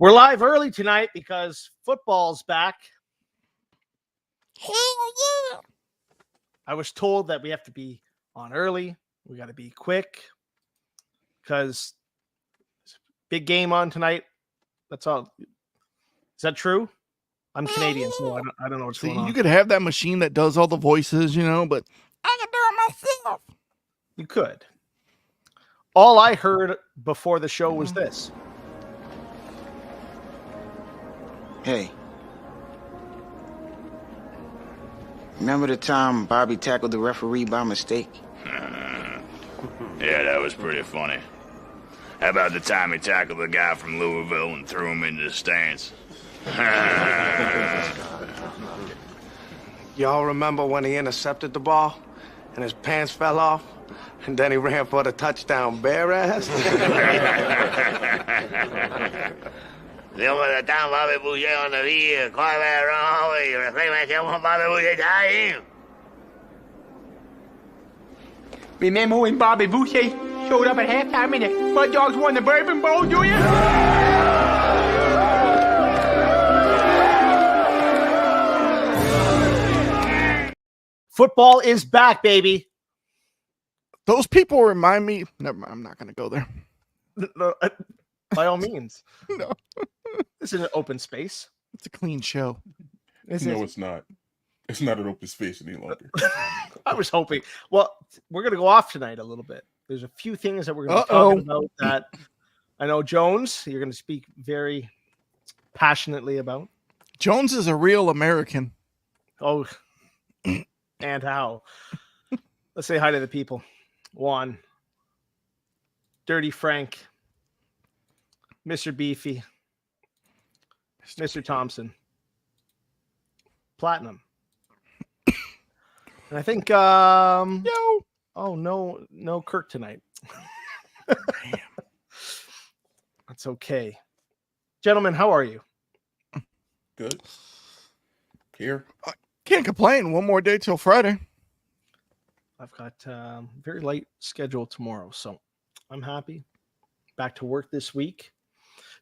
We're live early tonight because football's back. Hell yeah. I was told that we have to be on early. We got to be quick because it's a big game on tonight. That's all. Is that true? I'm Canadian, so I don't know what's going on. You could have that machine that does all the voices, but I can do it myself. You could. All I heard before the show was this. Hey. Remember the time Bobby tackled the referee by mistake? Yeah, that was pretty funny. How about the time he tackled the guy from Louisville and threw him into the stands? Y'all remember when he intercepted the ball and his pants fell off and then he ran for the touchdown bare ass? Luego de temps, Bobby Boucher on the field, quarterback run away, reclamación Bobby Boucher time. Remember when Bobby Boucher showed up at halftime and the Mud Dogs won the Bourbon Bowl, Giulia? Football is back, baby. those people remind me. Never mind, I'm not going to go there. No, by all means. No. This is an open space. It's a clean show. No, it's not. It's not an open space any longer. I was hoping. Well, we're going to go off tonight a little bit. There's a few things that we're going to talk about that I know, Jones, you're going to speak very passionately about. Jones is a real American. Oh, and how? Let's say hi to the people. Juan, Dirty Frank, Mr. Beefy, Mr. Thompson, Platinum. And I think oh no Kirk tonight. Damn. That's okay. Gentlemen, how are you? Good. Here. I can't complain. One more day till Friday. I've got very light schedule tomorrow, so I'm happy. Back to work this week.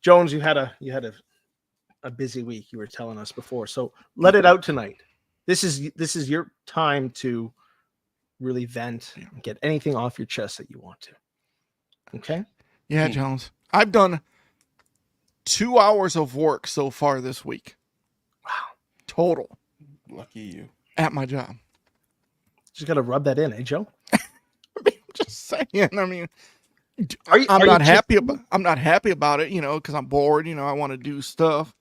Jones, you had a busy week. You were telling us before, so let it out tonight. This is your time to really vent and get anything off your chest that you want to. Okay? Yeah, Jones. I've done 2 hours of work so far this week. Wow. Total. Lucky you. At my job. Just got to rub that in, eh, Joe? Just saying. I mean, I'm not happy about it, because I'm bored. I want to do stuff.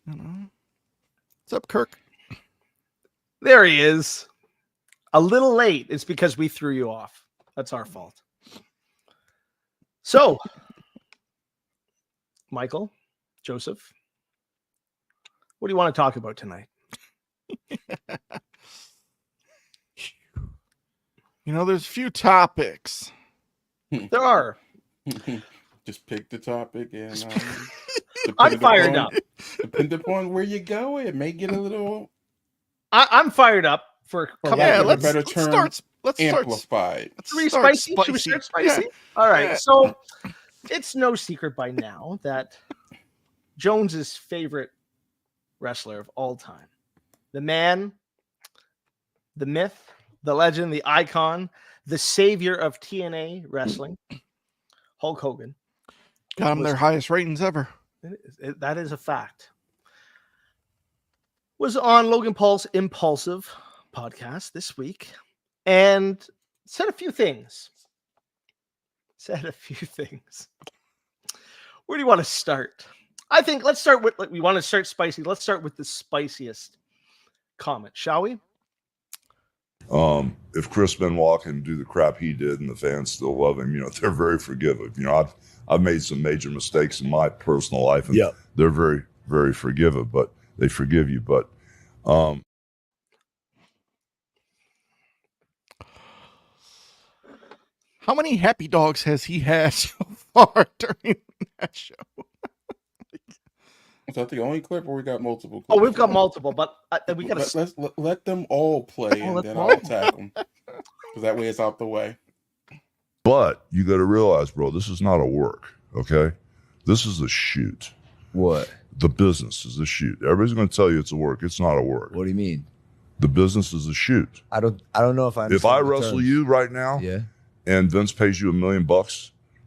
What's up, Kirk? There he is. A little late. It's because we threw you off. That's our fault. So, Michael, Joseph, what do you want to talk about tonight? There's a few topics. There are. Just pick the topic and I'm fired up. Depending upon where you go, it may get a little. I'm fired up for a couple. Yeah, let's start amplified. Should we start spicy? Yeah. All right. Yeah. So it's no secret by now that Jones's favorite wrestler of all time, the man, the myth, the legend, the icon, the savior of TNA wrestling, Hulk Hogan. Got him their highest ratings ever. That is a fact. Was on Logan Paul's Impulsive podcast this week and said a few things. Where do you want to start? I think let's start with, we want to start spicy. Let's start with the spiciest comment, shall we? If Chris Benoit can do the crap he did and the fans still love him, they're very forgiving. I've made some major mistakes in my personal life, and they're very, very forgiving, but they forgive you. But how many happy dogs has he had so far during that show? Is that the only clip, or we got multiple clips? Oh, we've got multiple, but we got to let them all play, and then I'll attack them. Because that way it's out the way. But you got to realize, bro, this is not a work, okay? This is a shoot. What? The business is a shoot. Everybody's going to tell you it's a work. It's not a work. What do you mean? The business is a shoot. I don't know if I understand. If I the wrestle terms. you right now, and Vince pays you $1 million,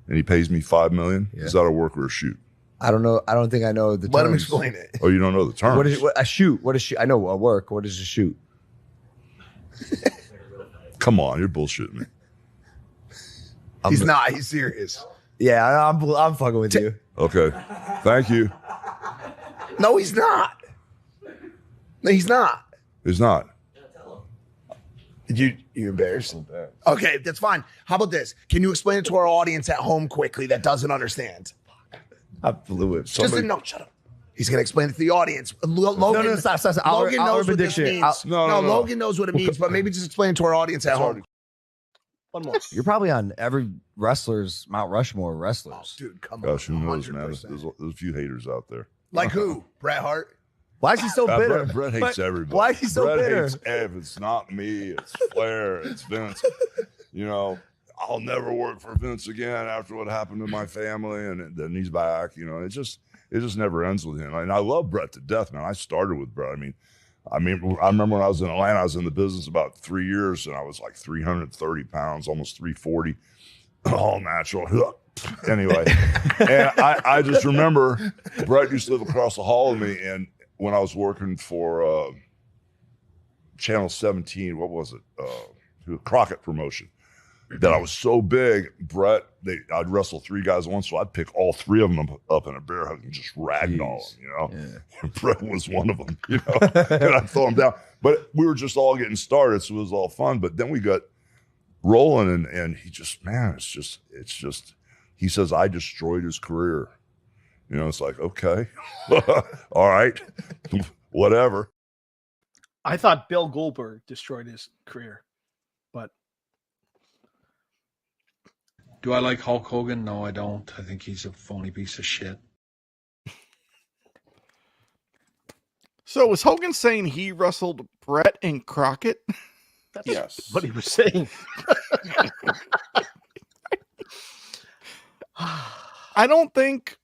and he pays me $5 million, is that a work or a shoot? I don't know. I don't think I know the terms. Let him explain it. Oh, you don't know the terms? What is a shoot? What is shoot? I know a work. What is a shoot? Come on, you're bullshitting me. He's not. He's serious. Yeah, I'm fucking with you. Okay, thank you. No, he's not. No, he's not. He's not. You embarrassed? Okay, that's fine. How about this? Can you explain it to our audience at home quickly that doesn't understand? I blew it. Shut up. He's gonna explain it to the audience. Logan, No, stop. Logan knows what this means. No. Logan knows what it means, but maybe just explain it to our audience at home. One more. You're probably on every wrestler's Mount Rushmore of wrestlers. Dude, come Gosh, on. who knows, man? 100%. There's a few haters out there. Like who? Bret Hart? Why is he so bitter? Brett hates everybody. Why is he so Brett bitter? hates Ev. It's not me. It's Flair. It's Vince. You know, I'll never work for Vince again after what happened to my family, and then he's back. You know, it just never ends with him. And I love Brett to death, man. I started with Brett. I remember when I was in Atlanta, I was in the business about 3 years, and I was like 330 pounds, almost 340, all natural. Anyway, and I just remember Brett used to live across the hall with me, and when I was working for Channel 17, what was it? Crockett Promotion. That I was so big, Brett, I'd wrestle 3 guys at once, so I'd pick all 3 of them up in a bear hug and just ragdoll them, you know? Yeah. And Brett was one of them, you know? And I'd throw him down. But we were just all getting started, so it was all fun. But then we got rolling, and he just, man, it's just, he says, I destroyed his career. You know, it's like, okay, all right, whatever. I thought Bill Goldberg destroyed his career, but. Do I like Hulk Hogan? No, I don't. I think he's a phony piece of shit. So was Hogan saying he wrestled Brett and Crockett? That's Yes. what he was saying. I don't think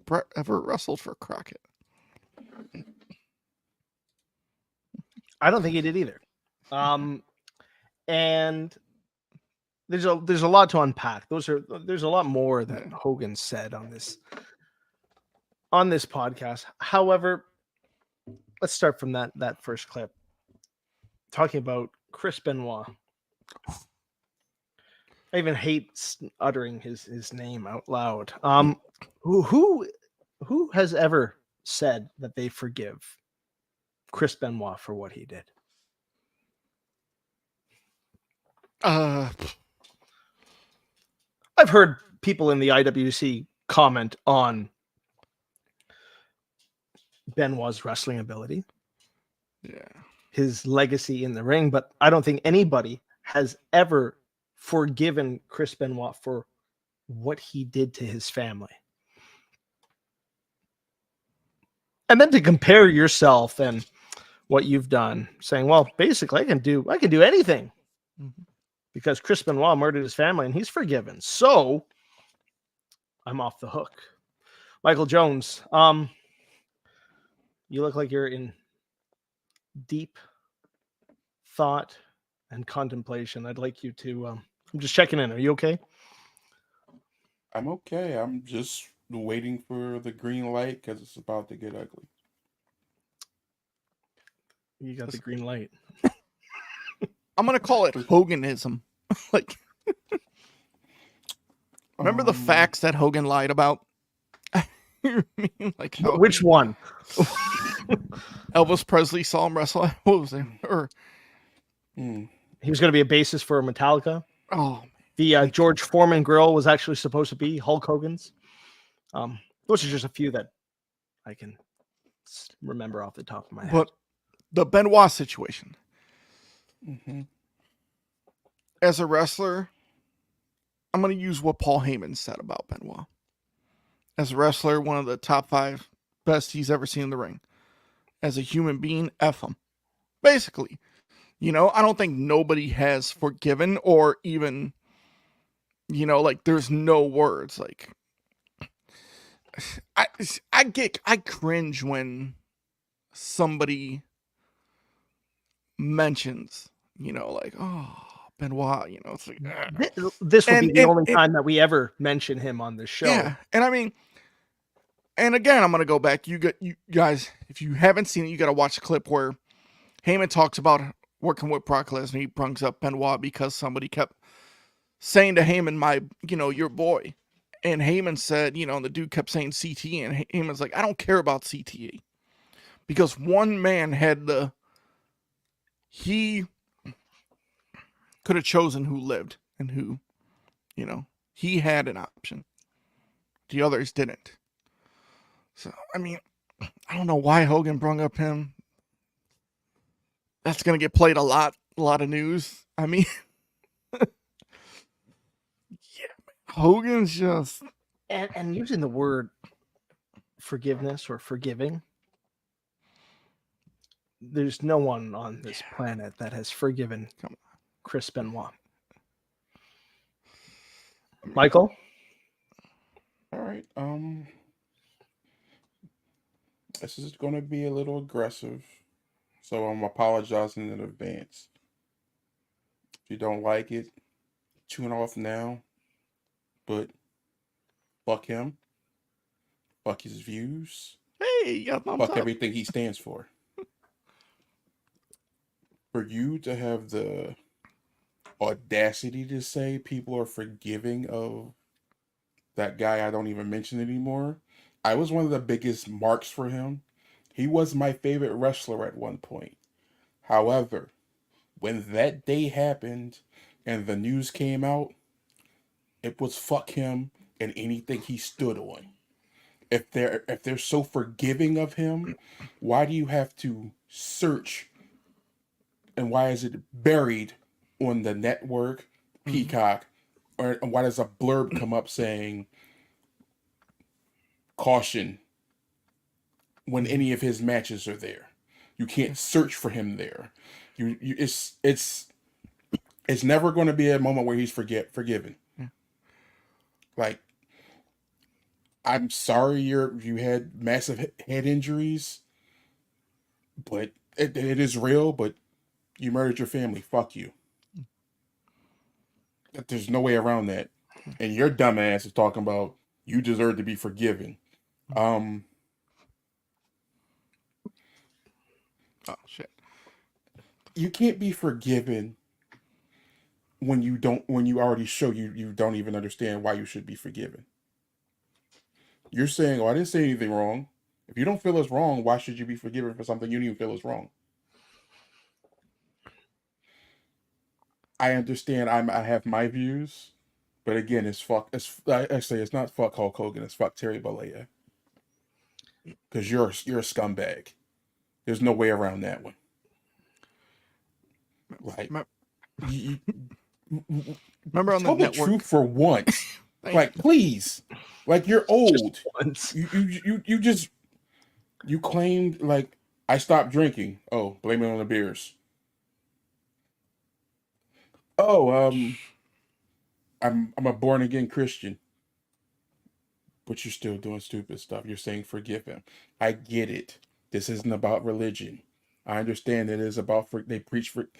Brett ever wrestled for Crockett. I don't think he did either. And there's a lot to unpack. There's a lot more that Hogan said on this podcast. However, let's start from that first clip. Talking about Chris Benoit. I even hate uttering his name out loud. Who has ever said that they forgive Chris Benoit for what he did? I've heard people in the IWC comment on Benoit's wrestling ability, his legacy in the ring, but I don't think anybody has ever forgiven Chris Benoit for what he did to his family. And then to compare yourself and what you've done, saying, well, basically I can do anything because Chris Benoit murdered his family and he's forgiven. So I'm off the hook. Michael Jones, you look like you're in deep thought and contemplation. I'd like you to, I'm just checking in. Are you okay? I'm okay. I'm just waiting for the green light because it's about to get ugly. You got the green light. I'm gonna call it Hoganism. Like, remember the facts that Hogan lied about? Like which one? Elvis Presley saw him wrestle. What was it? Or he was going to be a bassist for Metallica. Oh, the George Foreman grill was actually supposed to be Hulk Hogan's. Those are just a few that I can remember off the top of my head. But the Benoit situation. As a wrestler, I'm going to use what Paul Heyman said about Benoit. As a wrestler, one of the top 5 best he's ever seen in the ring. As a human being, F him. Basically. You know, I don't think nobody has forgiven or even You know, like there's no words. Like I cringe when somebody mentions, you know, like, oh, Benoit, you know, it's like this would be the only and time that we ever mention him on the show. yeah, and I mean, and again, I'm gonna go back. You guys, if you haven't seen it, you got to watch the clip where Heyman talks about working with Brock Lesnar. He brings up Benoit because somebody kept saying to Heyman, your boy. And Heyman said, and the dude kept saying CTE. And Heyman's like, I don't care about CTE. Because one man he could have chosen who lived and who, he had an option. The others didn't. So, I mean, I don't know why Hogan brought up him. That's going to get played a lot of news. I mean, Hogan's just... And using the word forgiveness or forgiving, there's no one on this planet that has forgiven Chris Benoit. Michael? All right. This is going to be a little aggressive, so I'm apologizing in advance. If you don't like it, tune off now. But fuck him. Fuck his views. Hey, fuck everything he stands for. For you to have the audacity to say people are forgiving of that guy I don't even mention anymore. I was one of the biggest marks for him. He was my favorite wrestler at one point. However, when that day happened and the news came out, it was fuck him and anything he stood on. If they're so forgiving of him, why do you have to search, and why is it buried on the network, Peacock, or why does a blurb come up saying caution when any of his matches are there? You can't search for him there. It's never going to be a moment where he's forgiven. Yeah. Like, I'm sorry you had massive head injuries, but it is real. But you murdered your family. Fuck you. There's no way around that. And your dumb ass is talking about you deserve to be forgiven. Oh shit. You can't be forgiven when you already show you don't even understand why you should be forgiven. You're saying, "Oh, I didn't say anything wrong." If you don't feel it's wrong, why should you be forgiven for something you didn't even feel is wrong? I understand. I have my views, but again, it's actually it's not fuck Hulk Hogan. It's fuck Terry Bollea. Because you're a scumbag. There's no way around that one. Like, remember on the tell the network? truth for once. Like, please. Like, you're old. You claimed, like, I stopped drinking. Oh, blame it on the beers. Oh, I'm a born again Christian. But you're still doing stupid stuff. You're saying forgive him. I get it. This isn't about religion. I understand it is about they preach for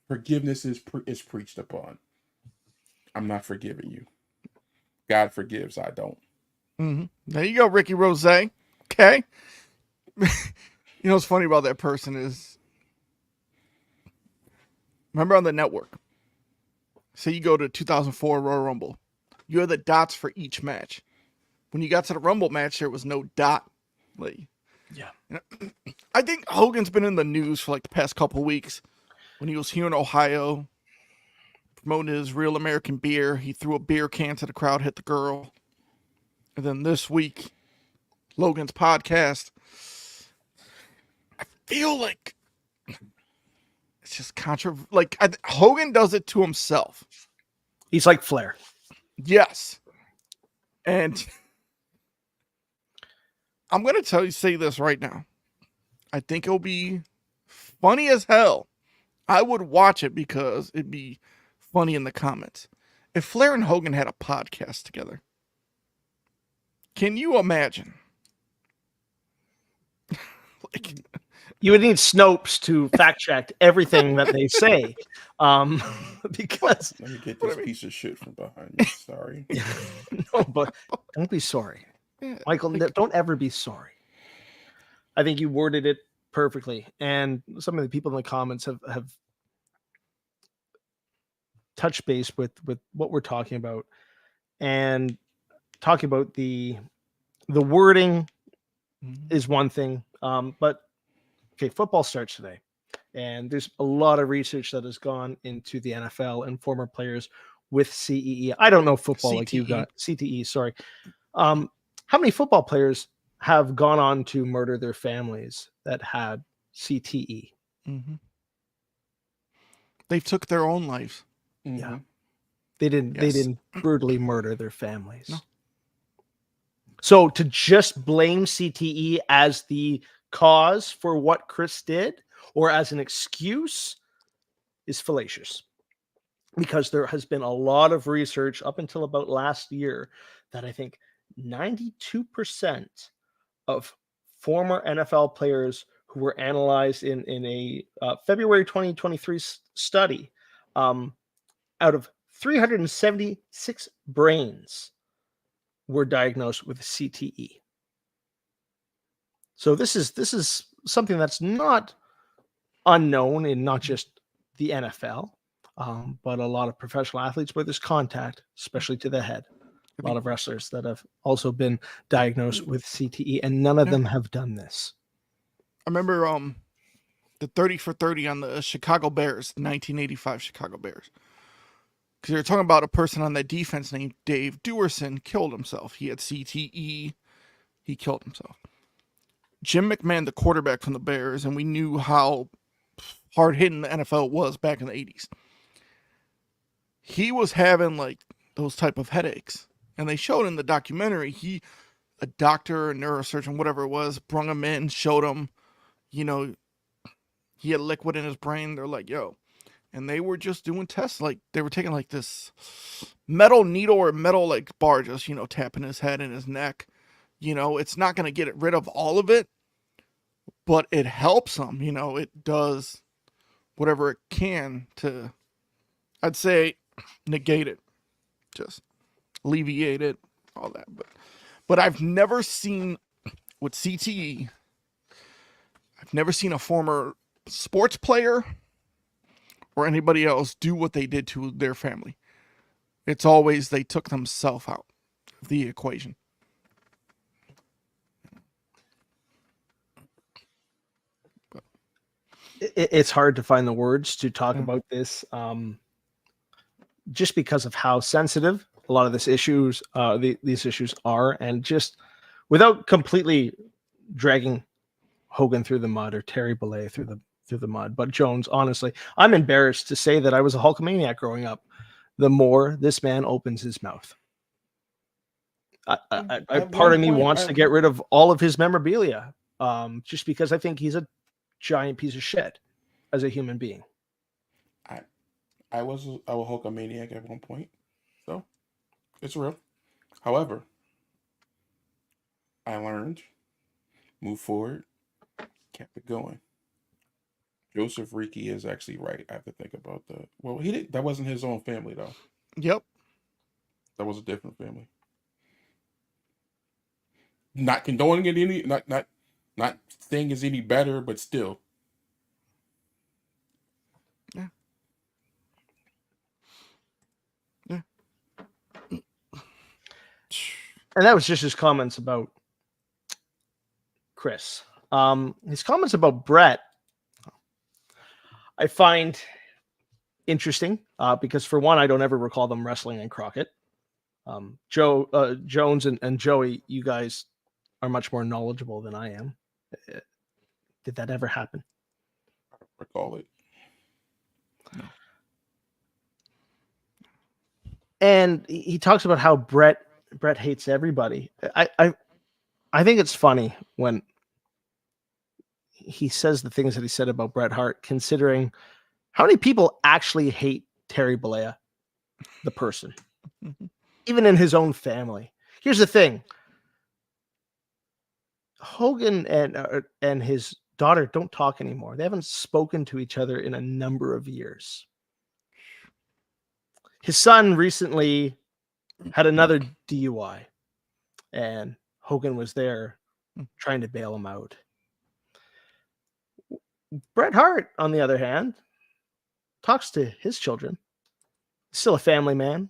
forgiveness is preached upon. I'm not forgiving you. God forgives. I don't. Mm-hmm. There you go, Ricky Rose. Okay. You know what's funny about that person is, remember on the network, say you go to 2004 Royal Rumble, you had the dots for each match. When you got to the Rumble match, there was no dot. Like, yeah. I think Hogan's been in the news for like the past couple of weeks. When he was here in Ohio, promoting his Real American Beer, he threw a beer can to the crowd, hit the girl. And then this week, Logan's podcast, I feel like it's just Hogan does it to himself. He's like Flair. Yes. And I'm going to say this right now. I think it'll be funny as hell. I would watch it because it'd be funny in the comments. If Flair and Hogan had a podcast together, can you imagine? Like, you would need Snopes to fact check everything that they say, because let me get this piece of shit from behind me. Sorry. no, but don't be sorry, Michael. Don't ever be sorry. I think you worded it perfectly, and some of the people in the comments have touched base with what we're talking about, and talking about the wording is one thing, but okay, football starts today, and there's a lot of research that has gone into the NFL and former players with CEE. I don't know football like you got CTE. Sorry, how many football players have gone on to murder their families that had CTE? Mm-hmm. They took their own lives. Mm-hmm. Yeah, they didn't. Yes. They didn't brutally murder their families. No. So to just blame CTE as the cause for what Chris did, or as an excuse, is fallacious, because there has been a lot of research up until about last year that I think 92% of former NFL players who were analyzed in a February 2023 study, out of 376 brains, were diagnosed with CTE. So this is something that's not unknown in not just the NFL, but a lot of professional athletes where there's contact, especially to the head. A lot of wrestlers that have also been diagnosed with CTE, and none of them have done this. I remember the 30 for 30 on the Chicago Bears, 1985 Chicago Bears. Because they were talking about a person on that defense named Dave Dewerson killed himself. He had CTE. He killed himself. Jim McMahon, the quarterback from the Bears, and we knew how hard-hitting the NFL was back in the 80s. He was having like those type of headaches. And they showed in the documentary, a doctor, a neurosurgeon, whatever it was, brought him in, showed him, he had liquid in his brain. They're like, yo. And they were just doing tests. Like, they were taking like this metal needle or metal like bar, just, tapping his head and his neck. It's not going to get rid of all of it, but it helps him. It does whatever it can to, I'd say, negate it. Just alleviate it, all that. But I've never seen, with CTE, I've never seen a former sports player or anybody else do what they did to their family. It's always they took themselves out of the equation. It's hard to find the words to talk about this, just because of how sensitive a lot of these issues are, and just without completely dragging Hogan through the mud or Terry Bollea through the mud. But Jones, honestly, I'm embarrassed to say that I was a Hulkamaniac growing up. The more this man opens his mouth, part of me wants to get rid of all of his memorabilia, just because I think he's a giant piece of shit as a human being. I was a Hulkamaniac at one point, so it's real. However, I learned, moved forward, kept it going. Joseph Reiki is actually right. I have to think about that. Well, he didn't. That wasn't his own family, though. Yep. That was a different family. Not condoning it any. Not saying it's any better, but still. Yeah. Yeah. And that was just his comments about Chris. His comments about Brett, I find interesting, because for one, I don't ever recall them wrestling in Crockett. Jones and Joey, you guys are much more knowledgeable than I am. Did that ever happen? I don't recall it. No. And he talks about how Brett hates everybody. I think it's funny when he says the things that he said about Bret Hart, considering how many people actually hate Terry Bollea. the person, even in his own family. Here's the thing. Hogan and his daughter don't talk anymore. They haven't spoken to each other in a number of years. His son recently had another DUI, and Hogan was there trying to bail him out. Bret Hart, on the other hand, talks to his children. Still a family man.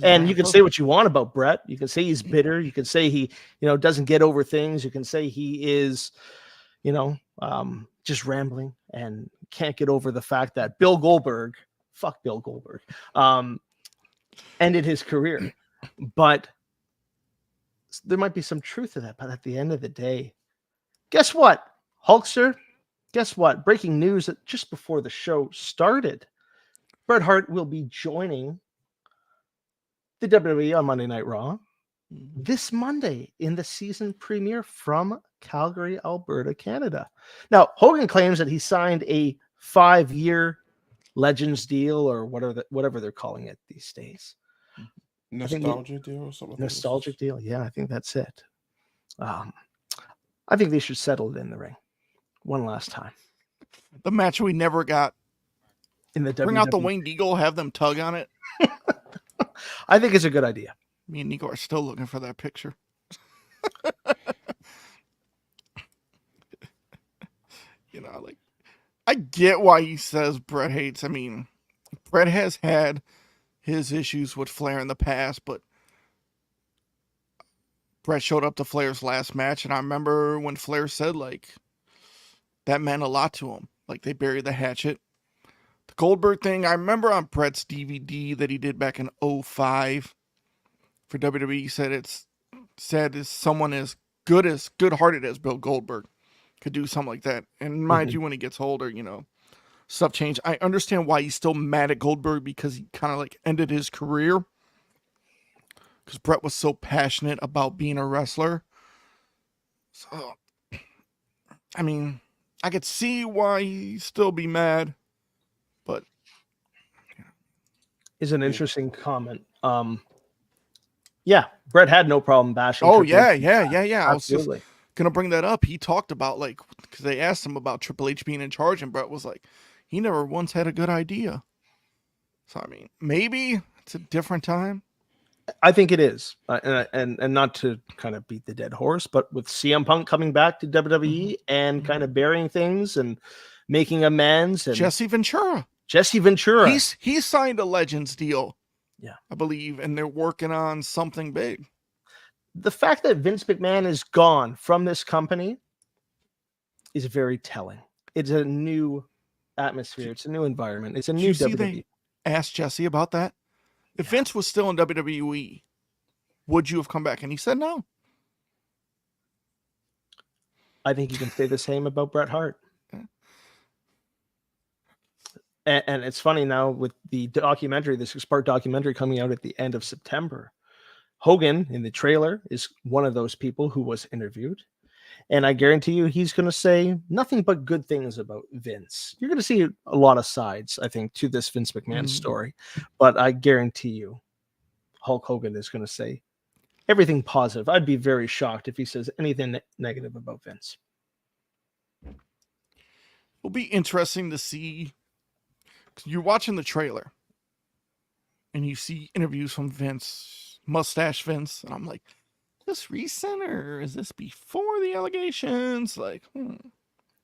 And you can say what you want about Bret. You can say he's bitter. You can say he, doesn't get over things. You can say he is, just rambling and can't get over the fact that Bill Goldberg, fuck Bill Goldberg, ended his career. But there might be some truth to that. But at the end of the day, guess what, Hulkster? Guess what? Breaking news that just before the show started, Bret Hart will be joining the WWE on Monday Night Raw this Monday in the season premiere from Calgary, Alberta, Canada. Now, Hogan claims that he signed a 5-year Legends deal or whatever they're calling it these days. Nostalgia deal or something? Nostalgic deal. Yeah, I think that's it. I think they should settle it in the ring one last time. The match we never got. In the Bring out the Winged Eagle, have them tug on it. I think it's a good idea. Me and Nico are still looking for that picture. I get why he says Bret hates. I mean, Bret has had his issues with Flair in the past, but Bret showed up to Flair's last match, and I remember when Flair said, that meant a lot to him. They buried the hatchet. The Goldberg thing, I remember on Bret's DVD that he did back in 2005 for WWE, he said as someone as good-hearted as Bill Goldberg could do something like that. And mind you, when he gets older, stuff changed. I understand why he's still mad at Goldberg because he kind of ended his career. Because Bret was so passionate about being a wrestler. So, I mean, I could see why he'd still be mad. But is an interesting comment. Yeah, Bret had no problem bashing. Oh, Triple H. yeah. I was just Absolutely. gonna bring that up. He talked about because they asked him about Triple H being in charge, and Bret was like, he never once had a good idea. So I mean, maybe it's a different time. I think it is, and not to kind of beat the dead horse, but with CM Punk coming back to WWE and kind of burying things and making amends, and Jesse Ventura, he signed a Legends deal. Yeah, I believe, and they're working on something big. The fact that Vince McMahon is gone from this company is very telling. It's a new atmosphere. It's a new environment. It's a new WWE. They asked Jesse about that. If Vince was still in WWE, would you have come back? And he said no. I think you can say the same about Bret Hart. Yeah. And it's funny now with the documentary, the 6-part documentary coming out at the end of September. Hogan in the trailer is one of those people who was interviewed. And I guarantee you he's going to say nothing but good things about Vince. You're going to see a lot of sides, I think, to this Vince McMahon story. But I guarantee you Hulk Hogan is going to say everything positive. I'd be very shocked if he says anything negative about Vince. It'll be interesting to see. You're watching the trailer and you see interviews from Vince, Mustache Vince, and I'm like, is this recent or is this before the allegations? To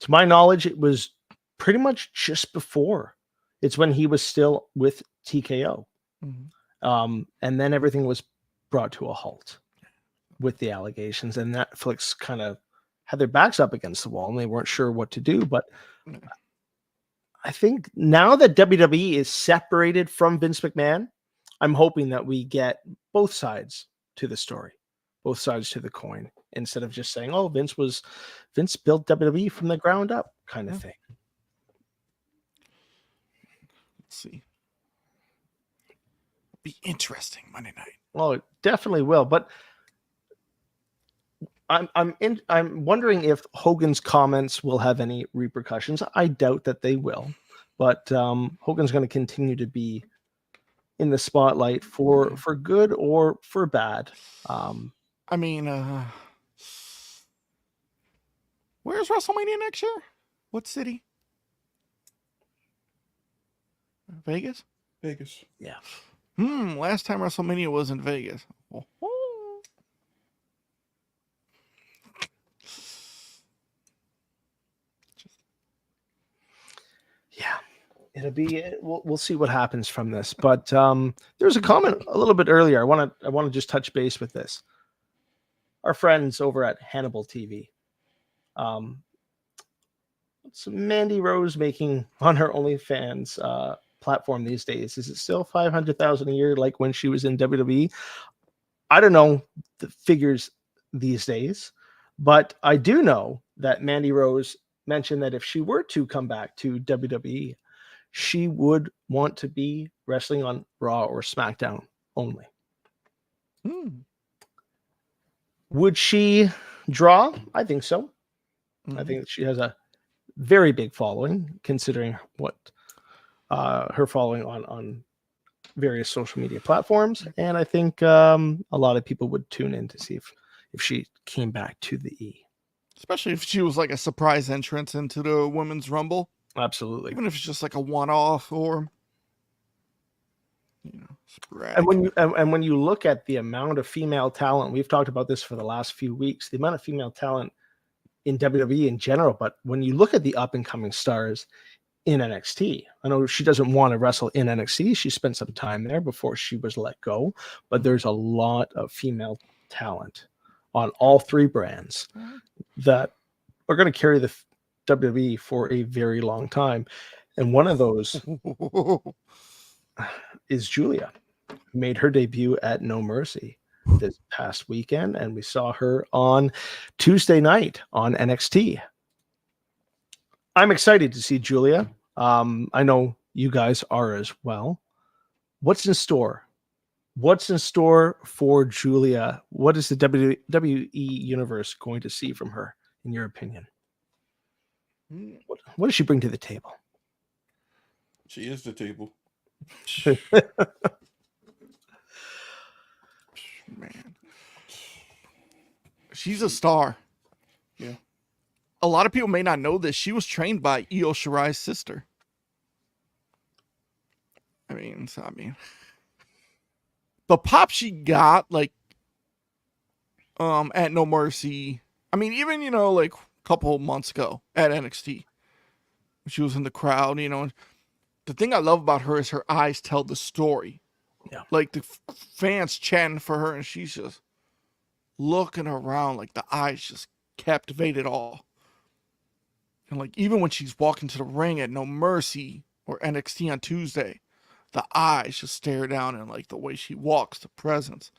my knowledge, it was pretty much just before. It's when he was still with TKO. And then everything was brought to a halt with the allegations, and Netflix kind of had their backs up against the wall and they weren't sure what to do. But I think now that WWE is separated from Vince McMahon, I'm hoping that we get both sides to the story, both sides to the coin, instead of just saying, oh, Vince built WWE from the ground up kind of thing. Let's see. Be interesting Monday night. Well, it definitely will. But I'm wondering if Hogan's comments will have any repercussions. I doubt that they will, but Hogan's going to continue to be in the spotlight for good or for bad. I mean, where's WrestleMania next year? What city? Vegas? Vegas. Yeah. Last time WrestleMania was in Vegas. Yeah. It'll be. We'll see what happens from this. But there's a comment a little bit earlier. I want to just touch base with this. Our friends over at Hannibal TV. What's Mandy Rose making on her OnlyFans platform these days? Is it still 500,000 a year like when she was in WWE? I don't know the figures these days, but I do know that Mandy Rose mentioned that if she were to come back to WWE, she would want to be wrestling on Raw or SmackDown only. Would she draw? I think so. I think that she has a very big following, considering what her following on various social media platforms. And I think a lot of people would tune in to see if she came back to the E. Especially if she was like a surprise entrance into the Women's Rumble. Absolutely. Even if it's just like a one-off or sporadic. And when you look at the amount of female talent, we've talked about this for the last few weeks, the amount of female talent in WWE in general, but when you look at the up-and-coming stars in NXT, I know she doesn't want to wrestle in NXT. She spent some time there before she was let go, but there's a lot of female talent on all three brands that are going to carry the WWE for a very long time. And one of those is Giulia, who made her debut at No Mercy this past weekend, and we saw her on Tuesday night on NXT. I'm excited to see Giulia. I know you guys are as well. What's in store? What's in store for Giulia? What is the WWE universe going to see from her, in your opinion? What does she bring to the table? She is the table. Man. She's a star. Yeah. A lot of people may not know this. She was trained by Io Shirai's sister. I mean, the pop she got, like, at No Mercy. I mean, even, like a couple months ago at NXT. She was in the crowd, The thing I love about her is her eyes tell the story. Yeah. Like the fans chanting for her, and she's just looking around, like the eyes just captivate it all. And like even when she's walking to the ring at No Mercy or NXT on Tuesday, the eyes just stare down, and like the way she walks, the presence.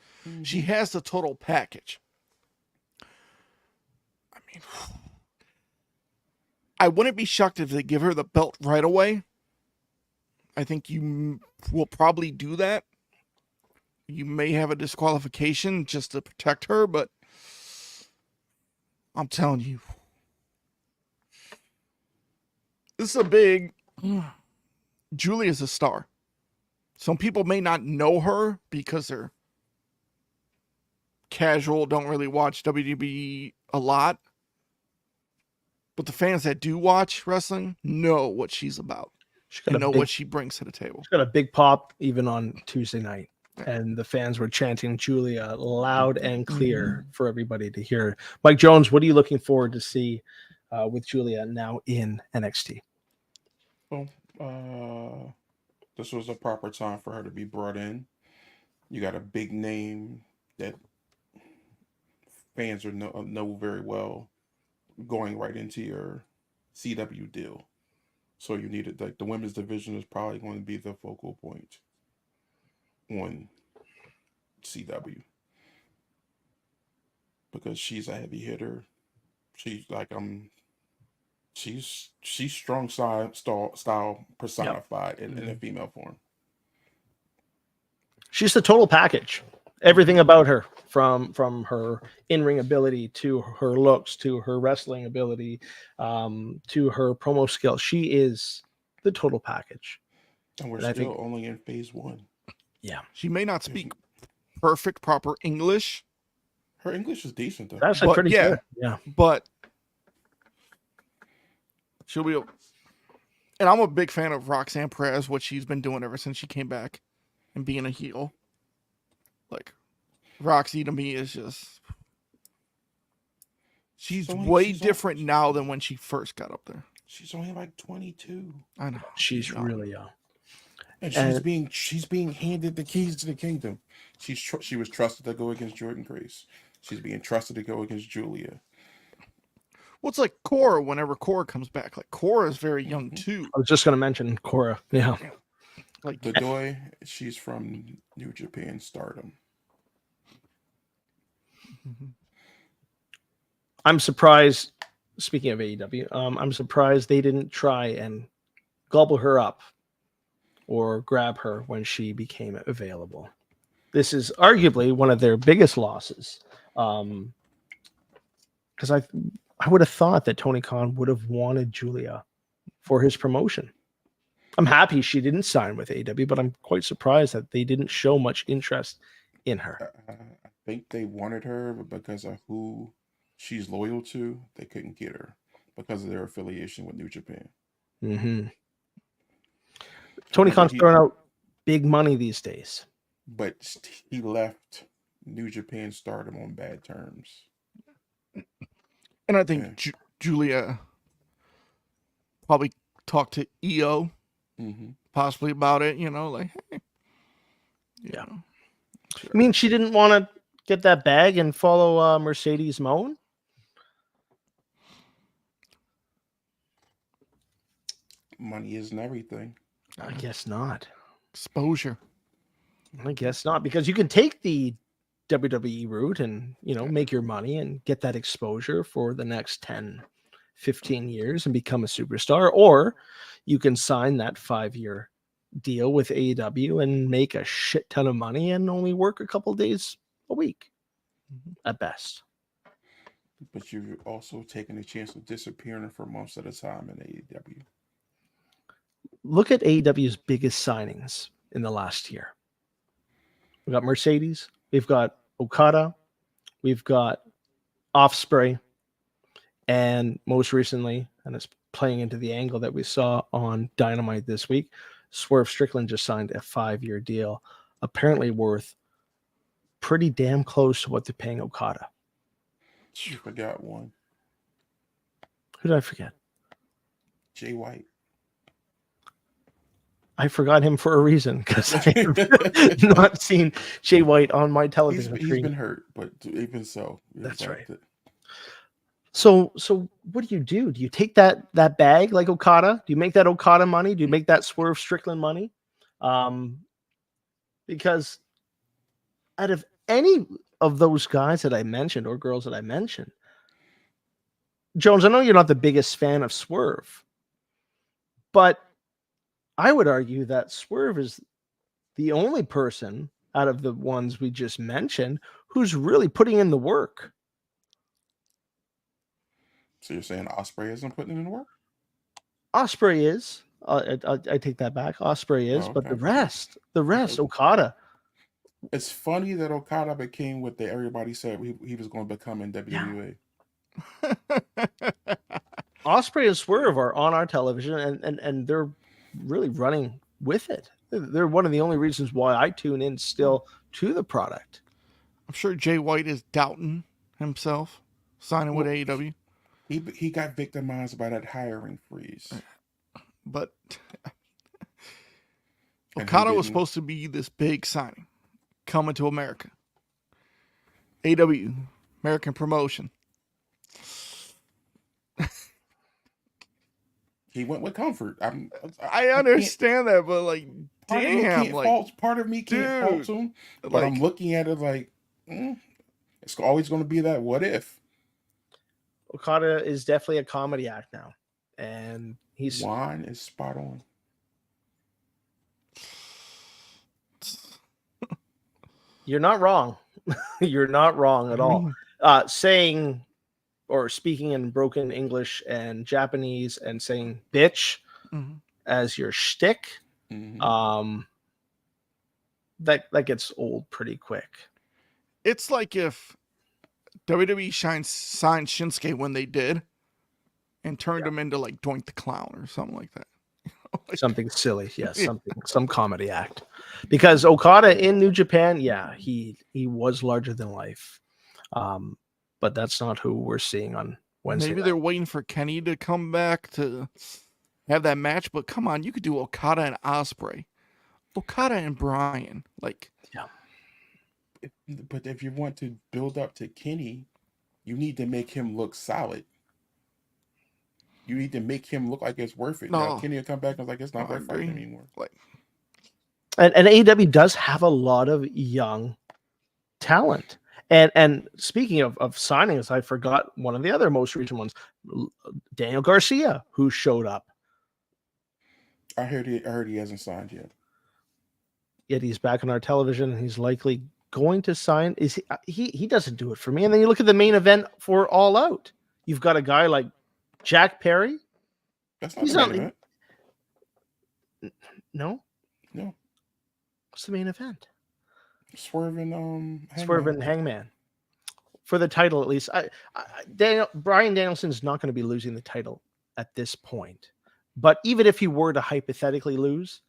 She has the total package. I mean, I wouldn't be shocked if they give her the belt right away. I think you will probably do that. You may have a disqualification just to protect her, but I'm telling you, this is a big... Giulia's a star. Some people may not know her because they're casual, don't really watch WWE a lot. But the fans that do watch wrestling know what she's about. And know what she brings to the table. She's got a big pop even on Tuesday night. And the fans were chanting Giulia loud and clear for everybody to hear. Mike Jones, what are you looking forward to see with Giulia now in NXT? Well, this was a proper time for her to be brought in. You got a big name that fans know very well going right into your CW deal. So you needed, like, the women's division is probably going to be the focal point on CW because she's a heavy hitter. She's like she's strong style personified in a female form. She's the total package. Everything about her, from her in-ring ability to her looks to her wrestling ability to her promo skills. She is the total package. And we're still only in phase 1. Yeah. She may not speak perfect, proper English. Her English is decent though. That's actually pretty good. Yeah. But she'll be. And I'm a big fan of Roxanne Perez, what she's been doing ever since she came back and being a heel. Like, Roxy to me is just. She's way different now than when she first got up there. She's only like 22. I know. She's really young. And she's being handed the keys to the kingdom. She was trusted to go against Jordan Grace. She's being trusted to go against Giulia. Well, it's like Cora whenever Cora comes back. Like, Cora is very young too. I was just going to mention Cora. Yeah. Like Bedoy, she's from New Japan Stardom. I'm surprised, speaking of AEW, I'm surprised they didn't try and gobble her up or grab her when she became available. This is arguably one of their biggest losses. Because I would have thought that Tony Khan would have wanted Giulia for his promotion. I'm happy she didn't sign with AEW, but I'm quite surprised that they didn't show much interest in her. I think they wanted her, but because of who she's loyal to, they couldn't get her because of their affiliation with New Japan. Mm-hmm. Tony Khan's throwing out big money these days. But he left New Japan Stardom on bad terms. And I think Giulia probably talked to EO possibly about it, like, hey. Yeah. Sure. I mean, she didn't want to get that bag and follow Mercedes Moan? Money isn't everything. I guess not. Exposure. I guess not, because you can take the WWE route and, make your money and get that exposure for the next 10, 15 years and become a superstar, or you can sign that 5-year deal with AEW and make a shit ton of money and only work a couple days a week at best. But you've also taken a chance of disappearing for months at a time in AEW. Look at AEW's biggest signings in the last year. We've got Mercedes, we've got Okada, we've got Ospreay, and most recently, and it's playing into the angle that we saw on Dynamite this week, Swerve Strickland just signed a 5-year deal, apparently worth pretty damn close to what they're paying Okada. You forgot one. Who did I forget? Jay White. I forgot him for a reason because I have not seen Jay White on my television screen. He's been hurt, but even so. That's right. So what do? Do you take that bag like Okada? Do you make that Okada money? Do you make that Swerve Strickland money? Because out of any of those guys that I mentioned or girls that I mentioned, Jones, I know you're not the biggest fan of Swerve, but I would argue that Swerve is the only person out of the ones we just mentioned who's really putting in the work. So you're saying Ospreay isn't putting in the work? Ospreay is. I take that back. Ospreay is, but the rest, Okada. It's funny that Okada became what everybody said he was going to become in WWE. Ospreay and Swerve are on our television, and they're really running with it. They're one of the only reasons why I tune in still to the product. I'm sure Jay White is doubting himself signing with AEW. He got victimized by that hiring freeze. But Okada was supposed to be this big signing coming to America. AEW, American promotion. He went with comfort. I understand that, but like, damn, part of me can't fault him. But I'm looking at it like, it's always going to be that what if. Okada is definitely a comedy act now, and Juan is spot on. You're not wrong. You're not wrong at all. Saying or speaking in broken English and Japanese and saying bitch as your shtick. that gets old pretty quick. It's like if WWE signed Shinsuke when they did and turned him into like Doink the Clown or something like that. Something silly, yes, some comedy act. Because Okada in New Japan, yeah, he was larger than life. But that's not who we're seeing on Wednesday. Maybe they're waiting for Kenny to come back to have that match, but come on, you could do Okada and Ospreay. Okada and Bryan. Like, yeah. But if you want to build up to Kenny, you need to make him look solid. You need to make him look like it's worth it. No. Now, Kenny will come back and like it's not worth fighting anymore. Like, and AEW does have a lot of young talent. And speaking of signings, I forgot one of the other most recent ones, Daniel Garcia, who showed up. I heard he hasn't signed yet. Yet he's back on our television, and he's likely going to sign. Is he doesn't do it for me. And then you look at the main event for All Out. You've got a guy like Jack Perry. That's not the main event. No. What's the main event? Swerve and Hangman for the title, at least. Bryan Danielson's not going to be losing the title at this point. But even if he were to hypothetically lose,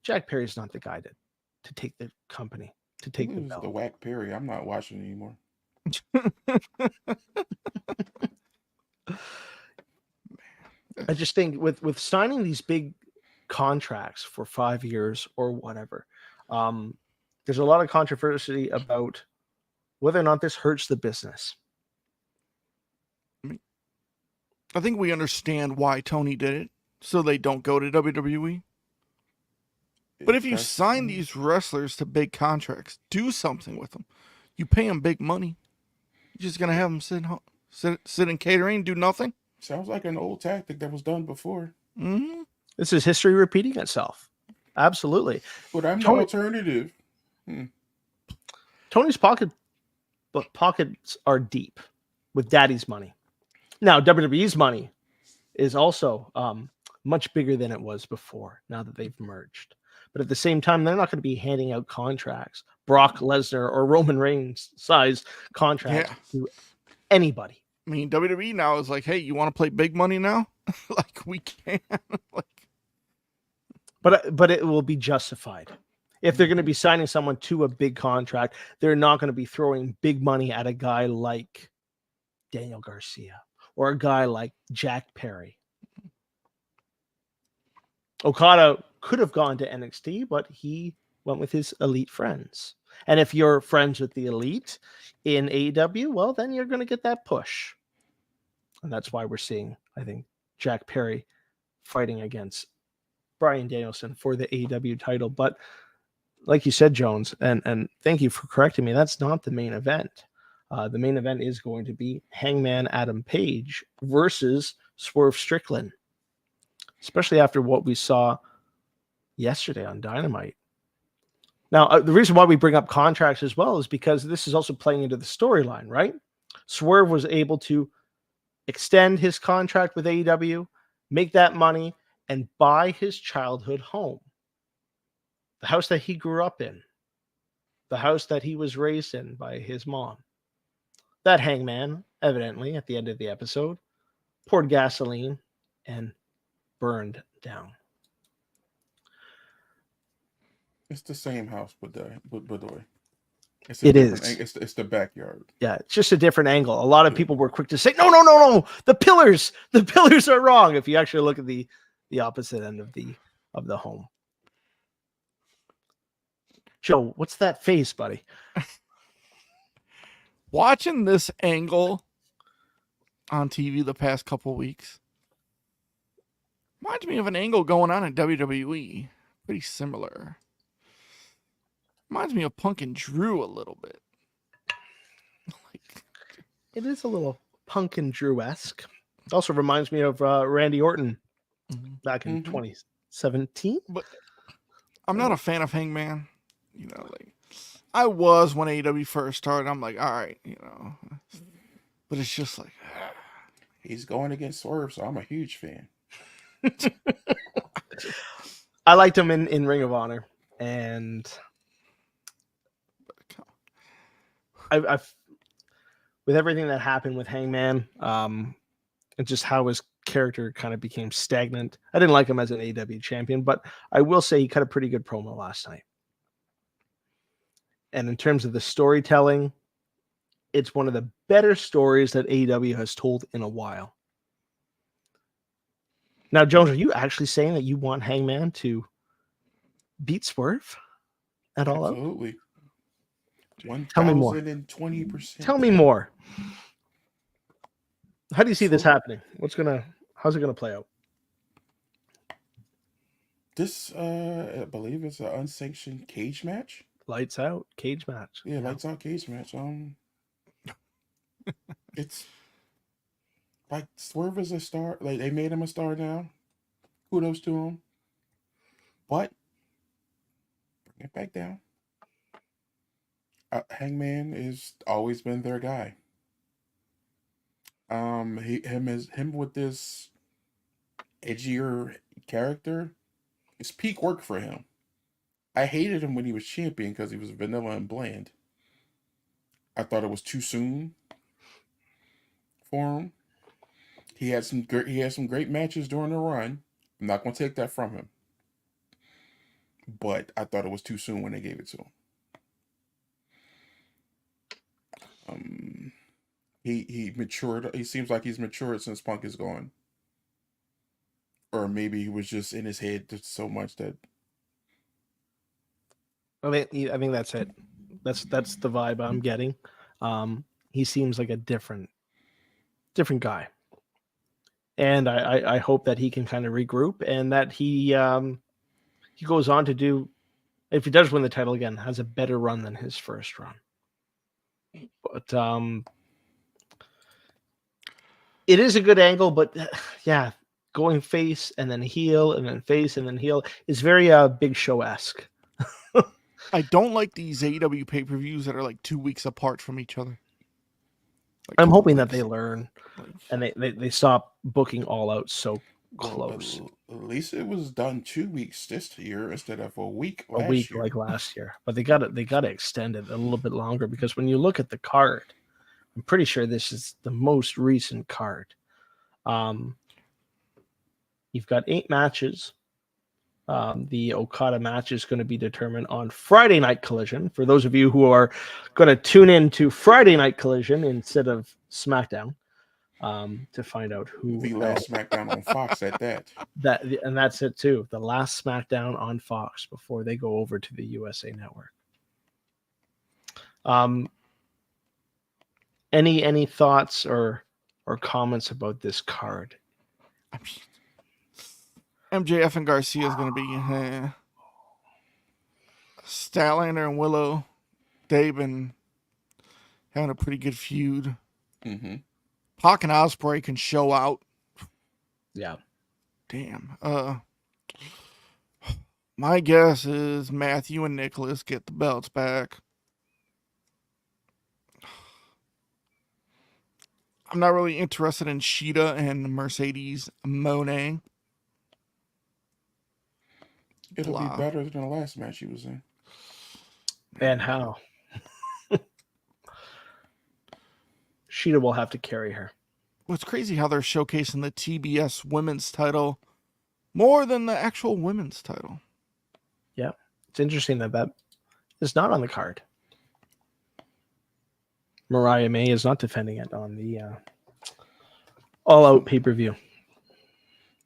Jack Perry's not the guy to take the company, to take the belt. The whack Perry. I'm not watching anymore. I just think with signing these big contracts for 5 years or whatever, there's a lot of controversy about whether or not this hurts the business. I think we understand why Tony did it, so they don't go to WWE. But if you sign these wrestlers to big contracts, do something with them. You pay them big money. You're just going to have them sit in catering, do nothing? Sounds like an old tactic that was done before. Mm-hmm. This is history repeating itself. Absolutely. But I'm the alternative. Tony's pockets are deep with daddy's money. Now, WWE's money is also much bigger than it was before, now that they've merged. But at the same time, they're not going to be handing out contracts, Brock Lesnar or Roman Reigns size contracts to anybody. I mean, WWE now is like, hey, you want to play big money now? Like, we can. But it will be justified. If they're going to be signing someone to a big contract, they're not going to be throwing big money at a guy like Daniel Garcia or a guy like Jack Perry. Okada could have gone to NXT, but he went with his elite friends. And if you're friends with the elite in AEW, well, then you're going to get that push. And that's why we're seeing, I think, Jack Perry fighting against Bryan Danielson for the AEW title. But like you said, Jones, and thank you for correcting me, that's not the main event. The main event is going to be Hangman Adam Page versus Swerve Strickland, especially after what we saw yesterday on Dynamite. Now, the reason why we bring up contracts as well is because this is also playing into the storyline, right? Swerve was able to extend his contract with AEW, make that money, and buy his childhood home. The house that he grew up in. The house that he was raised in by his mom. That Hangman, evidently, at the end of the episode, poured gasoline and burned down. It's the same house, but the way. It is. It's the backyard. Yeah, it's just a different angle. A lot of people were quick to say, no. The pillars are wrong. If you actually look at the opposite end of the home. Joe, what's that face, buddy? Watching this angle on TV the past couple weeks reminds me of an angle going on in WWE. Pretty similar. Reminds me of Punk and Drew a little bit. It is a little Punk and Drew-esque. It also reminds me of Randy Orton back in 2017. But I'm not a fan of Hangman. You know, like I was when AEW first started. I'm like, all right, you know. But it's just like he's going against Swerve, so I'm a huge fan. I liked him in Ring of Honor, and I've with everything that happened with Hangman, and just how his character kind of became stagnant. I didn't like him as an AEW champion, but I will say he cut a pretty good promo last night. And in terms of the storytelling, it's one of the better stories that AEW has told in a while. Now, Jones, are you actually saying that you want Hangman to beat Swerve at all? Absolutely. Tell me more. 1020%. Tell me more. How do you see this happening? How's it gonna play out? This, I believe, it's an unsanctioned cage match. Lights out cage match. Yeah, lights out cage match. It's like Swerve is a star. Like they made him a star now. Kudos to him. But bring it back down. Hangman has always been their guy. Him with this edgier character, it's peak work for him. I hated him when he was champion because he was vanilla and bland. I thought it was too soon for him. He had some great matches during the run. I'm not going to take that from him. But I thought it was too soon when they gave it to him. He matured. He seems like he's matured since Punk is gone. Or maybe he was just in his head so much that. I think that's it. That's the vibe I'm getting. He seems like a different guy, and I hope that he can kind of regroup and that he goes on to do, if he does win the title again, has a better run than his first run. But it is a good angle, but yeah, going face and then heel and then face and then heel is very Big Show-esque. I don't like these AEW pay-per-views that are like 2 weeks apart from each other. Like I'm hoping that they learn and they stop booking All Out so close. At least it was done 2 weeks this year instead of a week Year. Like last year. But they got to extend it a little bit longer, because when you look at the card, I'm pretty sure this is the most recent card. You've got 8 matches. The Okada match is going to be determined on Friday Night Collision. For those of you who are going to tune in to Friday Night Collision instead of SmackDown, to find out who the last SmackDown on Fox at that. And that's it too. The last SmackDown on Fox before they go over to the USA Network. Any thoughts or comments about this card? MJF and Garcia is going to be Statlander and Willow. They've been having a pretty good feud. Mm-hmm. Pac and Ospreay can show out. Yeah. Damn. My guess is Matthew and Nicholas get the belts back. I'm not really interested in Sheeta and Mercedes Moné. It'll be better than the last match he was in. And how? Sheeta will have to carry her. Well, it's crazy how they're showcasing the TBS women's title more than the actual women's title. Yeah. It's interesting that is not on the card. Mariah May is not defending it on the All Out pay-per-view.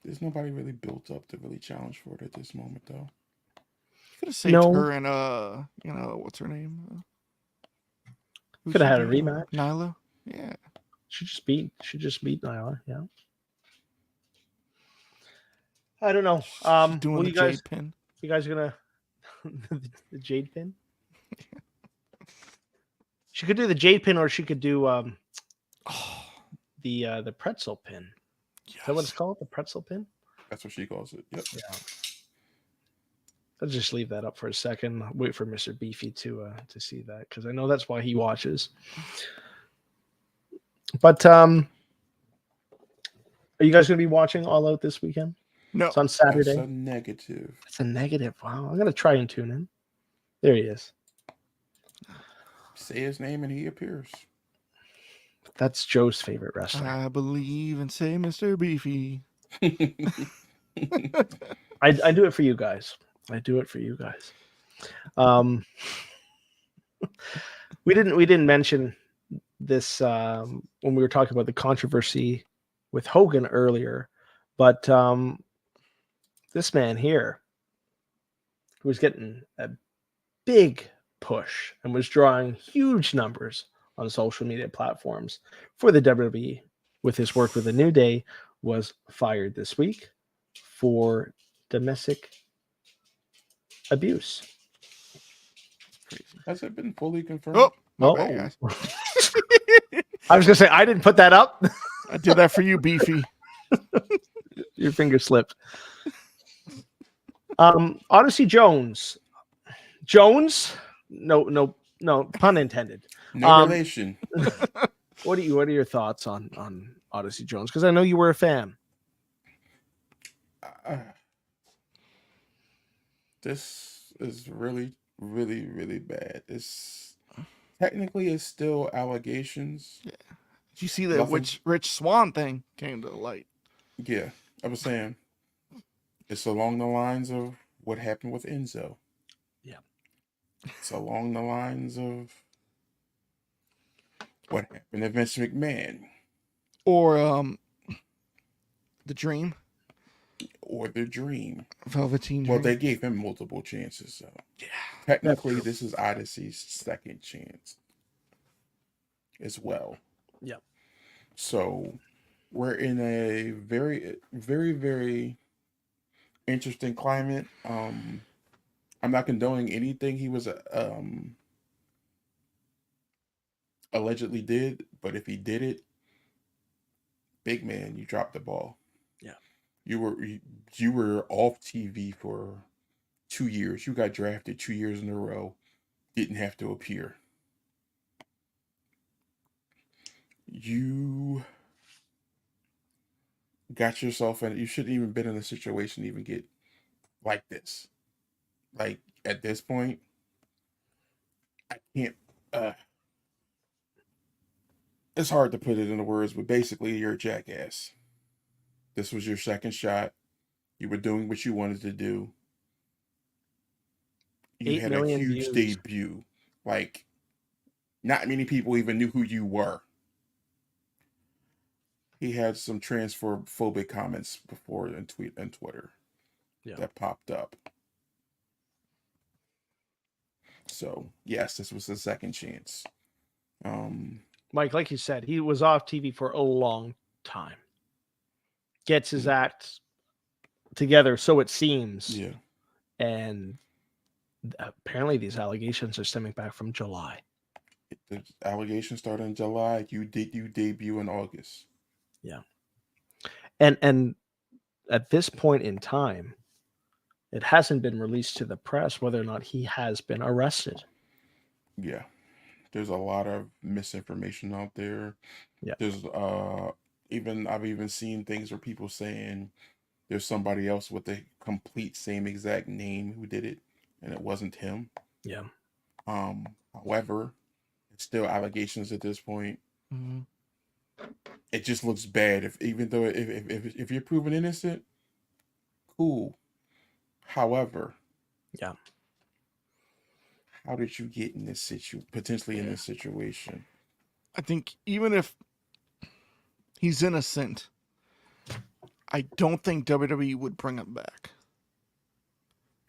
There's nobody really built up to really challenge for it at this moment, though. Could have saved her and what's her name? Could have had a rematch. Nyla. Yeah. She just beat Nyla. Yeah. I don't know. Doing the jade pin. You guys gonna the jade pin? She could do the jade pin, or she could do the pretzel pin. Yes. Is that what it's called? The pretzel pin? That's what she calls it. Yep. Yeah. Let's just leave that up for a second. Wait for Mr. Beefy to see that, because I know that's why he watches. But are you guys going to be watching All Out this weekend? No. It's on Saturday. That's a negative. That's a negative. Wow. I'm going to try and tune in. There he is. Say his name and he appears. That's Joe's favorite wrestler. I believe and say Mr. Beefy. I do it for you guys. I do it for you guys. We didn't mention this when we were talking about the controversy with Hogan earlier, but this man here who was getting a big push and was drawing huge numbers on social media platforms for the WWE with his work with the New Day was fired this week for domestic abuse. Has it been fully confirmed? Oh, my Oh. bad, guys. I was gonna say I didn't put that up. I did that for you, Beefy. Your finger slipped. Odyssey Jones. No pun intended. No relation. What are your thoughts on Odyssey Jones? Because I know you were a fan. This is really, really, really bad. Technically it's still allegations. Yeah. Did you see that Rich Swan thing came to light? Yeah, I was saying it's along the lines of what happened with Enzo. Yeah. It's along the lines of what happened to Vince McMahon. Or The Dream. Or The Dream. Velveteen Dream. Well, they gave him multiple chances, so yeah. Technically, this is Odyssey's second chance as well. Yep. So we're in a very, very, very interesting climate. I'm not condoning anything he was allegedly did, but if he did it, big man, you dropped the ball. Yeah. You were off TV for 2 years. You got drafted 2 years in a row. Didn't have to appear. You got yourself in. You shouldn't even been in a situation to even get like this. Like at this point, I can't. It's hard to put it into words, but basically, you're a jackass. This was your second shot. You were doing what you wanted to do. You had a huge debut. Like, not many people even knew who you were. He had some transphobic comments before in Twitter that popped up. So, yes, this was his second chance. Mike, like you said, he was off TV for a long time. Gets his act together, so it seems. Yeah. And apparently these allegations are stemming back from July. The allegations started in July. You debut in August. Yeah. And at this point in time, it hasn't been released to the press whether or not he has been arrested. Yeah. There's a lot of misinformation out there. Yeah. There's I've even seen things where people saying there's somebody else with the complete same exact name who did it, and it wasn't him. Yeah. However, it's still allegations at this point. Mm-hmm. It just looks bad. If you're proven innocent, cool. However, yeah. How did you get in this potentially in this situation? I think even if he's innocent, I don't think WWE would bring him back.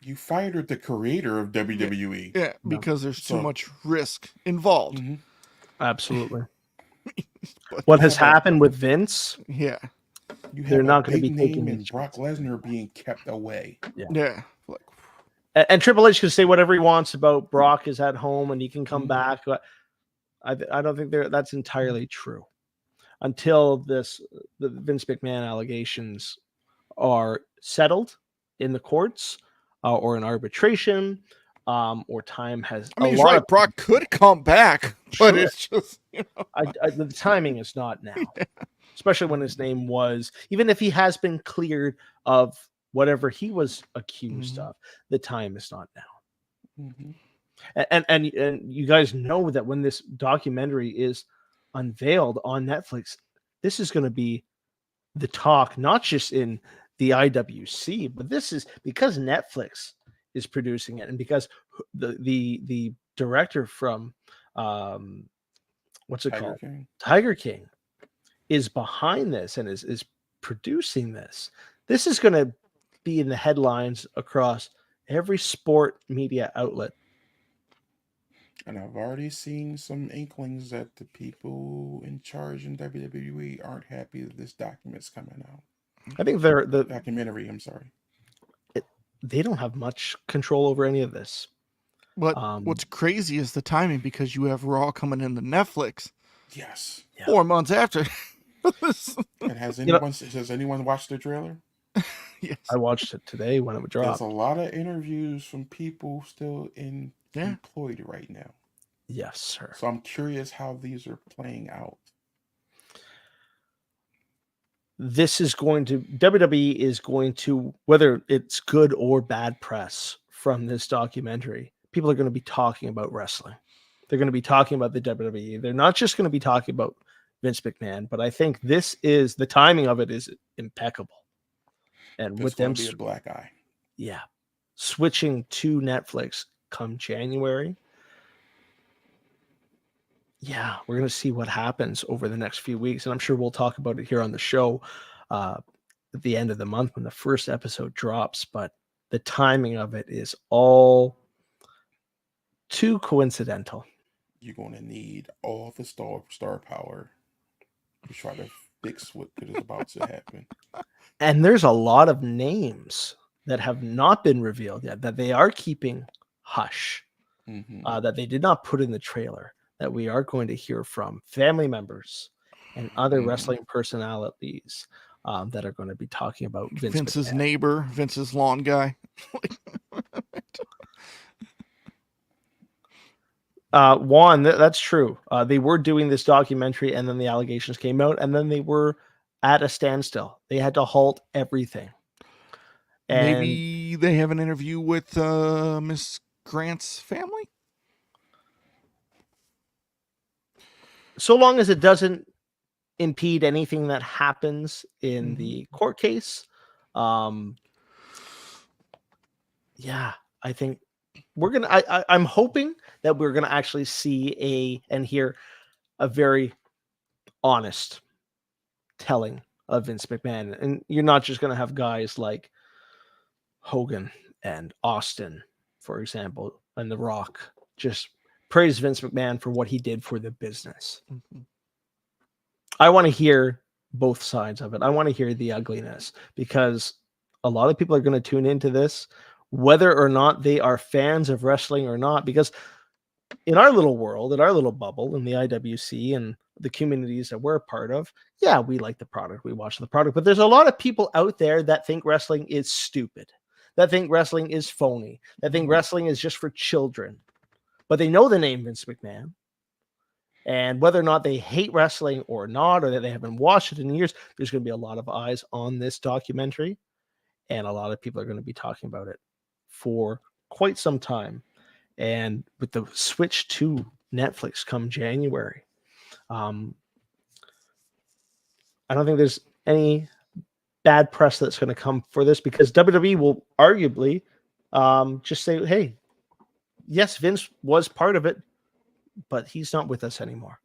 You fired the creator of WWE. Yeah, because there's too much risk involved. Mm-hmm. Absolutely. What has happened with Vince? Yeah. They're not going to be taking and Brock Lesnar being kept away. Yeah. And Triple H can say whatever he wants about Brock is at home and he can come back. But I don't think that's entirely true until the Vince McMahon allegations are settled in the courts or in arbitration or time has. I mean, he's right. Brock could come back, but it's just the timing is not now, especially when his name was, even if he has been cleared of whatever he was accused of, the time is not now. And you guys know that when this documentary is unveiled on Netflix, this is going to be the talk, not just in the IWC, but this is because Netflix is producing it, and because the director from what's it Tiger called, King. Tiger King, is behind this and is producing this. This is going to be in the headlines across every sport media outlet. And I've already seen some inklings that the people in charge in WWE aren't happy that this document's coming out. I think they're the documentary. I'm sorry. They don't have much control over any of this. But what's crazy is the timing, because you have Raw coming into Netflix. Yes. 4 months after. And has anyone watched the trailer? Yes. I watched it today when it dropped. There's a lot of interviews from people still employed right now. Yes, sir. So I'm curious how these are playing out. This is going to, WWE is going to, whether it's good or bad press from this documentary, people are going to be talking about wrestling. They're going to be talking about the WWE. They're not just going to be talking about Vince McMahon, but I think the timing of it is impeccable. And This with them, be a black eye. Yeah, switching to Netflix come January. Yeah, we're going to see what happens over the next few weeks. And I'm sure we'll talk about it here on the show at the end of the month when the first episode drops. But the timing of it is all too coincidental. You're going to need all the star power to try to fix what is about to happen. And there's a lot of names that have not been revealed yet, that they are keeping hush, that they did not put in the trailer, that we are going to hear from family members and other wrestling personalities that are going to be talking about Vince's McMahon. neighbor, Vince's lawn guy. Juan, that's true. They were doing this documentary, and then the allegations came out, and then they were at a standstill. They had to halt everything. And maybe they have an interview with Miss Grant's family. So long as it doesn't impede anything that happens in the court case, yeah, I think we're gonna. I'm hoping that we're gonna actually see and hear a very honest telling of Vince McMahon, and you're not just gonna have guys like Hogan and Austin, for example, and The Rock just praise Vince McMahon for what he did for the business. I want to hear both sides of it. I want to hear the ugliness, because a lot of people are going to tune into this, whether or not they are fans of wrestling or not, because in our little world, in our little bubble, in the IWC and the communities that we're a part of, yeah, we like the product, we watch the product, but there's a lot of people out there that think wrestling is stupid, that think wrestling is phony, that think wrestling is just for children, but they know the name Vince McMahon. And whether or not they hate wrestling or not, or that they haven't watched it in years, there's going to be a lot of eyes on this documentary, and a lot of people are going to be talking about it for quite some time. And with the switch to Netflix come January, I don't think there's any bad press that's going to come for this, because WWE will arguably just say, hey, yes, Vince was part of it, but he's not with us anymore.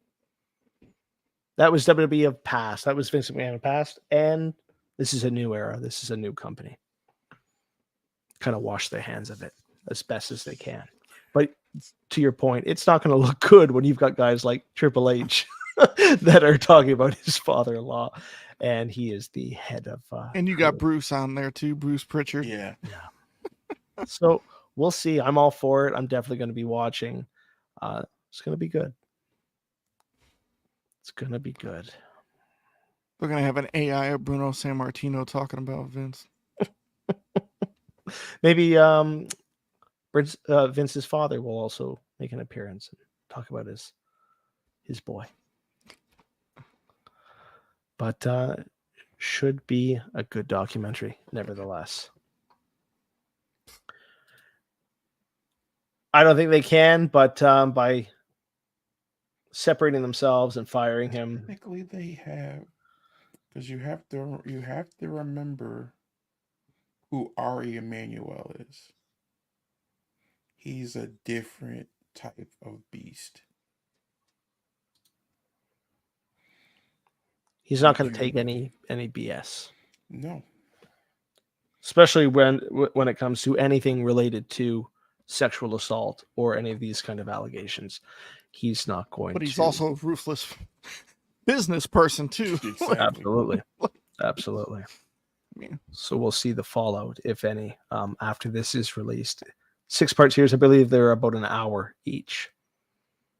That was WWE of past. That was Vince McMahon of past. And this is a new era. This is a new company. Kind of wash their hands of it as best as they can. But to your point, it's not going to look good when you've got guys like Triple H that are talking about his father-in-law, and he is the head of... and you got Bruce on there too, Bruce Pritchard. Yeah. So we'll see. I'm all for it. I'm definitely going to be watching. It's going to be good. It's going to be good. We're going to have an AI of Bruno Sammartino talking about Vince. Maybe Vince's father will also make an appearance and talk about his boy. But should be a good documentary, nevertheless. I don't think they can, but by separating themselves and firing him, Technically, they have, because you have to remember who Ari Emanuel is. He's a different type of beast. he's not going to take any BS. No. Especially when it comes to anything related to sexual assault or any of these kind of allegations. He's not going to. But he's also a ruthless business person, too. Absolutely. Absolutely. Yeah. So we'll see the fallout, if any, after this is released. 6-part series, I believe they're about an hour each.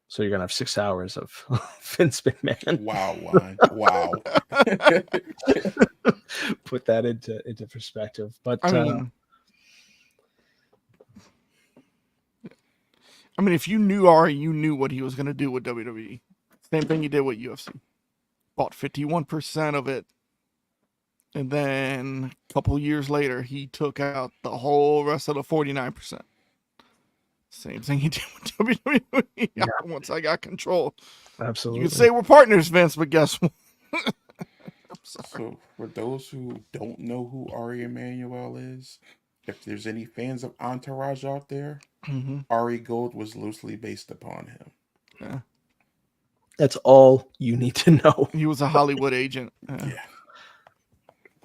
So you're going to have 6 hours of Vince McMahon. Wow, wow. Put that into perspective. But I mean, if you knew Ari, you knew what he was going to do with WWE. Same thing he did with UFC. Bought 51% of it. And then a couple years later, he took out the whole rest of the 49%. Same thing he did with WWE. Yeah. Once I got control. Absolutely. You can say we're partners, Vince, but guess what? So, for those who don't know who Ari Emanuel is, if there's any fans of Entourage out there, Ari Gold was loosely based upon him. Yeah. That's all you need to know. He was a Hollywood agent. Yeah.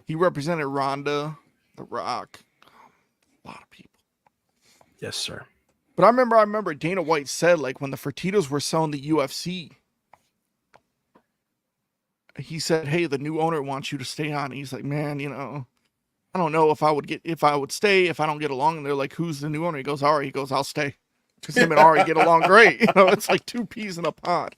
He represented Ronda, The Rock, a lot of people. Yes, sir. But I remember Dana White said, like, when the Fertitas were selling the UFC, he said, "Hey, the new owner wants you to stay on." And he's like, "Man, I don't know if I would stay if I don't get along." And they're like, "Who's the new owner?" He goes, "Ari." He goes, "I'll stay." Because him and Ari get along great. It's like 2 peas in a pod.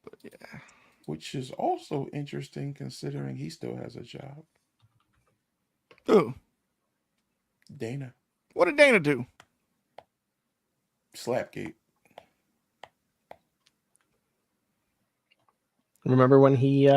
But yeah. Which is also interesting considering he still has a job. Who? Dana. What did Dana do? Slapgate. Remember when he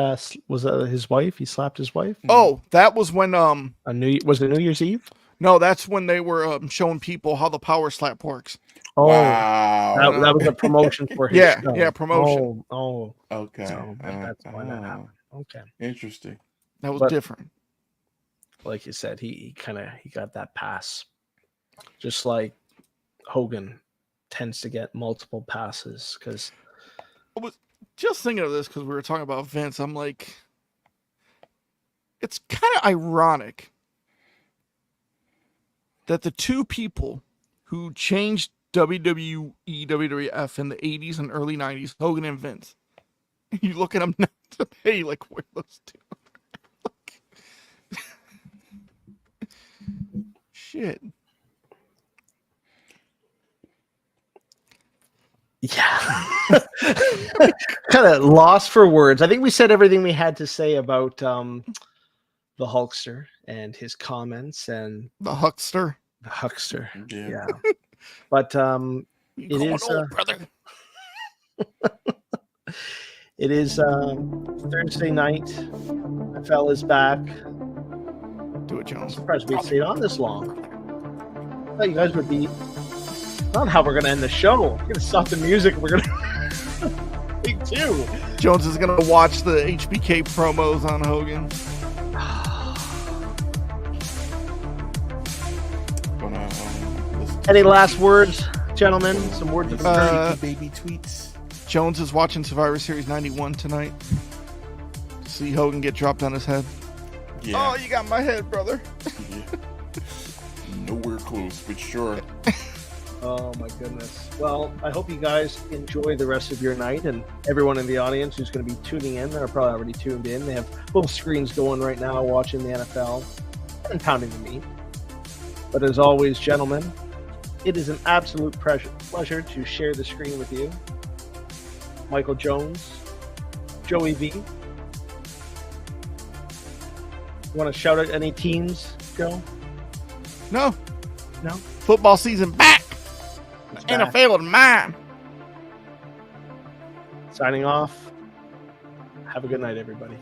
was his wife? He slapped his wife. Oh, that was when was it New Year's Eve? No, that's when they were showing people how the power slap works. Oh, wow. that was a promotion for his show. Yeah, promotion. Oh, okay. So that's why that happened. Okay, interesting. That was different. Like you said, he got that pass, just like Hogan tends to get multiple passes because. I was just thinking of this because we were talking about Vince. I'm like, it's kind of ironic that the two people who changed WWE, WWF in the 80s and early 90s, Hogan and Vince, you look at them now today, like, where those two? Shit. Yeah. Kind of lost for words. I think we said everything we had to say about the Hulkster and his comments and the Huckster. The Huckster. Yeah. But it is brother. It is Thursday night. NFL is back. Do it, Jones. I'm surprised we stayed on this long. I thought you guys would be. Not how we're gonna end the show. We're gonna stop the music. We're gonna big two. Jones is gonna watch the HBK promos on Hogan. Any last words, gentlemen? Some words of baby tweets. Jones is watching Survivor Series 91 tonight. See Hogan get dropped on his head. Yeah. Oh, you got my head, brother. Yeah. Nowhere close, but sure. Oh my goodness. Well, I hope you guys enjoy the rest of your night, and everyone in the audience who's going to be tuning in, they're probably already tuned in. They have both screens going right now watching the NFL and pounding the meat. But as always, gentlemen, it is an absolute pleasure to share the screen with you. Michael Jones, Joey V. Want to shout out any teams, Joe? No. No? Football season back. NFL is mine. Signing off. Have a good night, everybody.